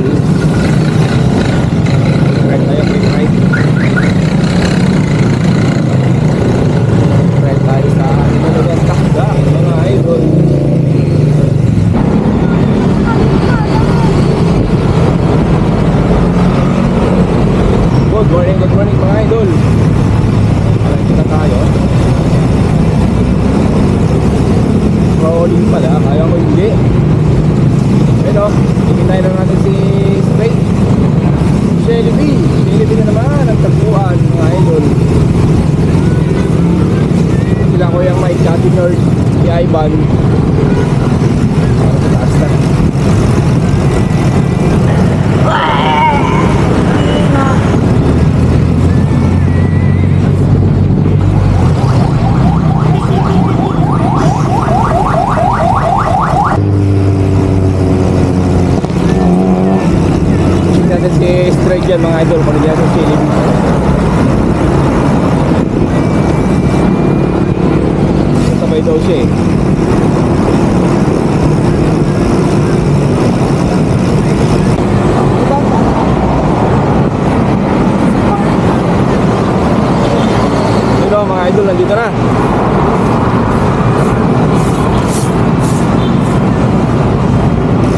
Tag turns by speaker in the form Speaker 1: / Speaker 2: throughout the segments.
Speaker 1: idol. Right tayo, right. Right tayo sa Nalagan Takda, mga idol. Good morning mga idol. Alam kita tayo. Rolling pala, kaya ko hindi. Pero, hintay lang natin si Straight. Shelly B na naman ang tagpuan mga idol. Sila ko yung Mike Cati Nerd, si Ivan. Para sa taas na. Yan mga idol, kung nandiyan sa Chile. Sabay daw siya eh. Ito mga idol, nandito na.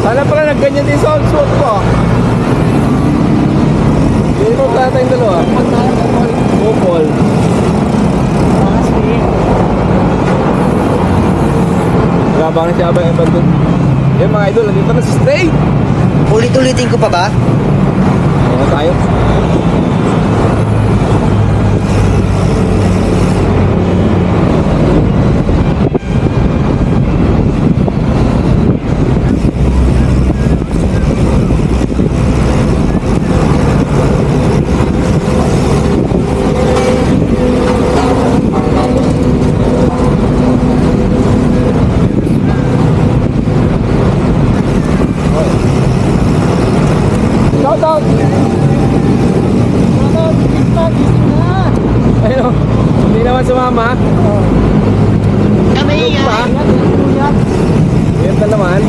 Speaker 1: Sana pala nagganyan din sa old suit ko. Hindi mo kaya tayong dalawa. Kupol. Grabangan siya ba yung bandun. Yan mga idol, nandito na si Straight.
Speaker 2: Ulit-ulitin ko pa ba?
Speaker 1: Ayan tayo. Ayun o, hindi naman sumama.
Speaker 2: Kami
Speaker 1: pa. Yan pa naman.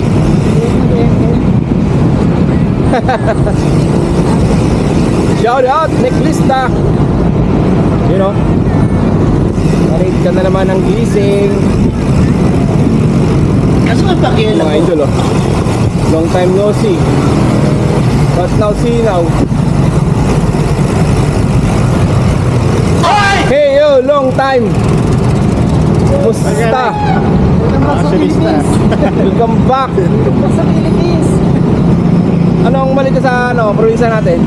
Speaker 1: Shout out, Necklista. You know, narit ka na naman ng gising.
Speaker 2: Kaso magpakil
Speaker 1: Mga idol o, long time no see. But now see now. Hey yo, long time. Kumusta? Welcome back.
Speaker 2: Sa Philippines.
Speaker 1: Anong balik sa probinsya natin?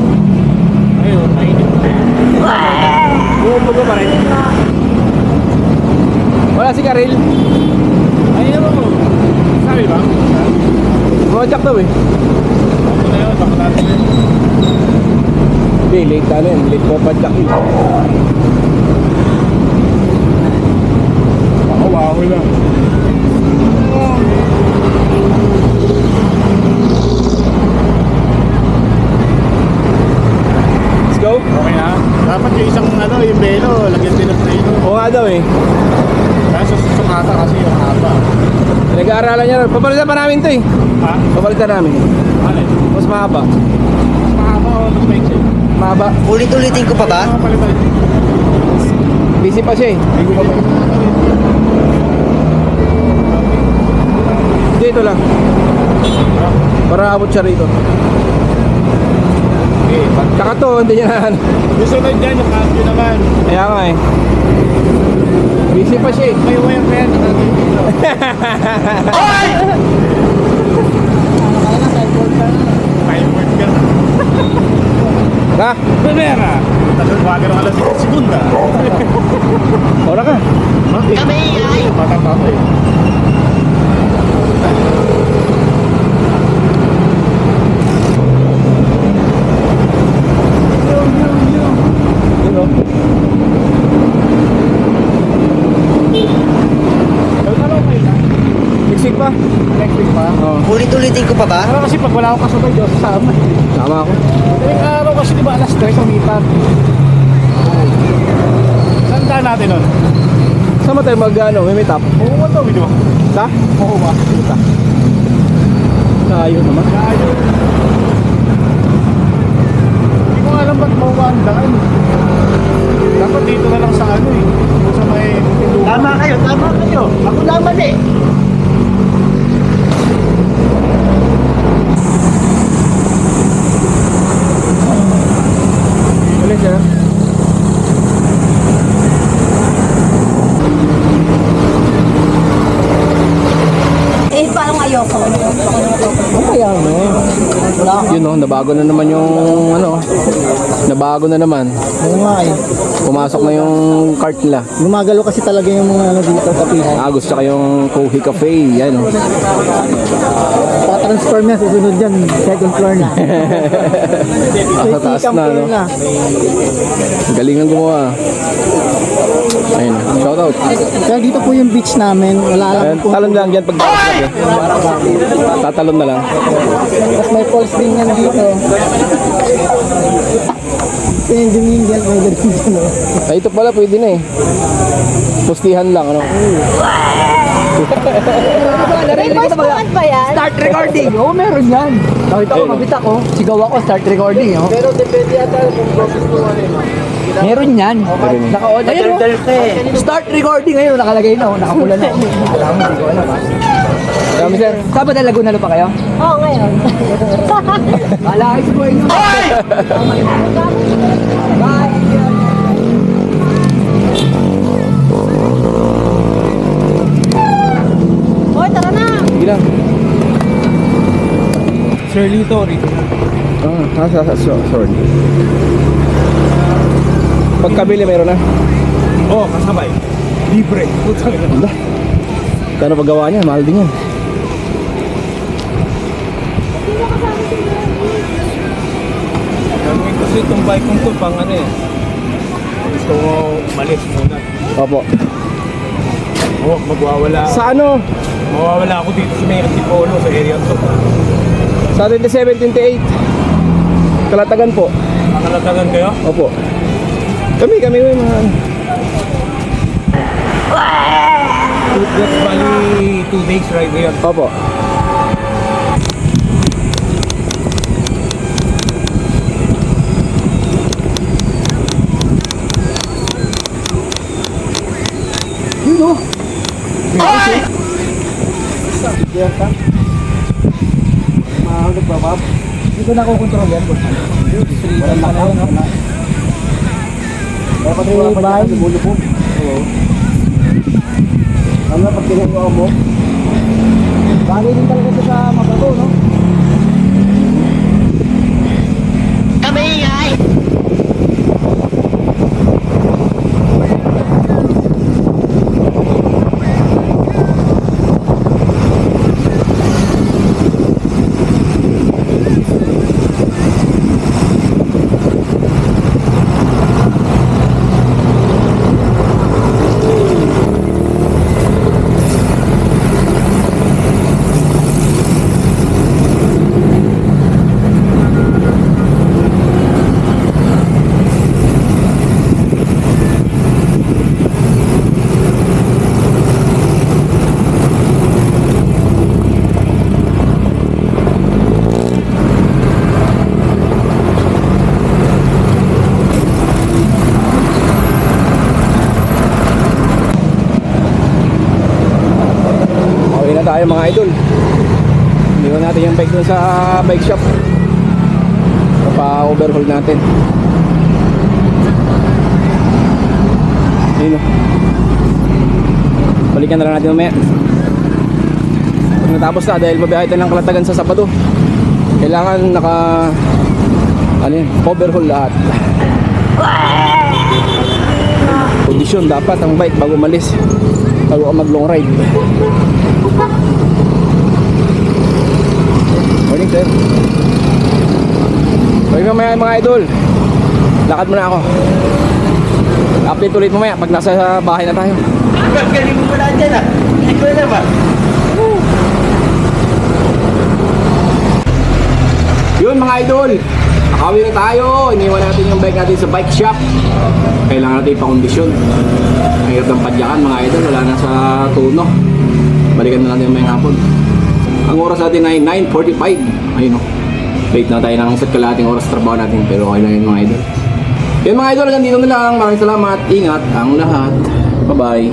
Speaker 3: Ayun, mainit.
Speaker 1: Bumubuga pa rin. Wala si Karil.
Speaker 3: Ayun mo. Sabi ba?
Speaker 1: Bumajak daw eh.
Speaker 3: Ako na yun, baka natin yun.
Speaker 1: Hindi, late na yun. Late mo padyak eh.
Speaker 3: Ako, wow lang.
Speaker 1: Let's go.
Speaker 3: Okay na. Dapat yung isang yung belo, lagyan din ng preno.
Speaker 1: Oo nga daw eh.
Speaker 3: Kaso susukata kasi yung haba.
Speaker 1: Nag-aaralan niya. Papalitan pa namin to eh.
Speaker 3: Ha?
Speaker 1: Papalitan namin.
Speaker 3: Ano?
Speaker 1: Mas mahaba.
Speaker 3: Mas mahaba o mas maiksi?
Speaker 1: Mahaba.
Speaker 2: Ulit-ulitin ko pa ba?
Speaker 3: Ano palitan?
Speaker 1: Busy pa siya eh. Hindi, ito lang. Para abot siya rito.
Speaker 3: Okay.
Speaker 1: Tsaka to, hindi niya na.
Speaker 3: Gusto na dyan, yung cambio naman.
Speaker 1: Kaya nga eh. Busy pa siya eh.
Speaker 3: May wire pa yan, nakagin dito. Time-word ka.
Speaker 1: Ha?
Speaker 3: Primera. Tapos wagin ng alas segunda.
Speaker 1: Ora ka.
Speaker 2: Kami ay.
Speaker 3: Batang tao eh.
Speaker 1: Yun o. Next week pa?
Speaker 3: Next week pa?
Speaker 1: Oo.
Speaker 2: Ulit-ulitin ko pa ba?
Speaker 3: Pero kasi pag wala akong kasabay, Diyos kasama.
Speaker 1: Tama ako.
Speaker 3: Yung araw kasi di ba alas 3 umipat. Saan daan natin nun?
Speaker 1: Sama tayo may meet up.
Speaker 3: Oo ba ito, video?
Speaker 1: Sa?
Speaker 3: Oo ba?
Speaker 1: Tayo naman.
Speaker 3: Kaya
Speaker 1: Yun no, nabago na naman yung ano, nabago na naman.
Speaker 2: Oo nga eh.
Speaker 1: Pumasok na yung cart nila.
Speaker 2: Gumagalo kasi talaga yung mga ano dito kapihan.
Speaker 1: Agos tsaka yung Kohi Cafe, yan o.
Speaker 2: Pa-transform na, susunod dyan. Second floor na.
Speaker 1: Sa taas
Speaker 2: Second
Speaker 1: na,
Speaker 2: floor
Speaker 1: no?
Speaker 2: na.
Speaker 1: Galing ang gumawa. Ayun, shout out.
Speaker 2: Kaya dito po yung beach namin. Wala lang
Speaker 1: Ayun,
Speaker 2: po.
Speaker 1: talon lang dyan pag tatalon na lang.
Speaker 2: Tapos may falls din yan dito. Yung Dominion, pwede rin dito. No?
Speaker 1: Ay, ito pala, pwede na eh. Pustihan lang, ano?
Speaker 2: May first moment ba yan? Start recording. Oo, meron yan. Nakita ko,
Speaker 1: Ayun,
Speaker 2: mabita ko. Sigaw ako, start recording. Oh. Pero depende yata kung process mo ano. Meron yan. Naka-on. Ayun, oh. Start recording. Ayun, nakalagay na. Oh. Nakapula na. Alam mo, hindi ko alam.
Speaker 1: Kami sir.
Speaker 2: Sabado Laguna pa kayo?
Speaker 4: Oo, ngayon.
Speaker 2: Alakis ko inyo. Bye!
Speaker 4: Hoy, tara na.
Speaker 1: Sige lang.
Speaker 3: Shirley Tori.
Speaker 1: Sorry. Pagkabili, mayroon na.
Speaker 3: Oo, kasabay. Libre. Putang ina.
Speaker 1: Anda. Kano paggawa niya? Mahal din yan.
Speaker 3: Gagawin kasi itong bike kong to pang ano eh. Gusto ko umalis muna.
Speaker 1: Opo.
Speaker 3: Oo, magwawala.
Speaker 1: Sa ano?
Speaker 3: Mawawala ako dito sa may Antipolo sa area to.
Speaker 1: Sa 27-28. Kalatagan po.
Speaker 3: Makalatagan kayo?
Speaker 1: Opo. Kami yung mga ano.
Speaker 3: That's bali 2 days ride here.
Speaker 1: Opo.
Speaker 2: Yun o. Mahal ba, Bob? Hindi ko nakukontrol yan. Walang lakaw, no? Dapat rin wala pa dyan, lubulo po. Oo. Ano na, pag kinuha mo? Bagay din talaga siya sa mabato, no?
Speaker 1: Tayo mga idol. Iniwan natin yung bike dun sa bike shop. Pa-overhaul natin. Ayun o. Balikan na lang natin mamaya. Pag natapos na, dahil mabiyahe tayo ng Kalatagan sa Sabado, kailangan ano yun, overhaul lahat. Kondisyon dapat ang bike bago umalis, bago ka mag long ride. Morning sir. Okay mamaya mga idol, lakad muna ako. Update ulit mamaya pag nasa bahay na tayo.
Speaker 2: Galing mo pala dyan ah. Hindi ko alam ah.
Speaker 1: Yun mga idol, nakawin na tayo. Iniwan natin yung bike natin sa bike shop. Kailangan natin ipakondisyon. Mahirap ng padyakan mga idol, wala na sa tuno. Balikan na natin may hapon. Ang oras natin ay 9:45. Ayun o, late na tayo ng isa't kalahating oras trabaho natin, pero okay lang yun mga idol. Yun mga idol, hanggang dito na lang. Maraming salamat, ingat ang lahat. Bye bye.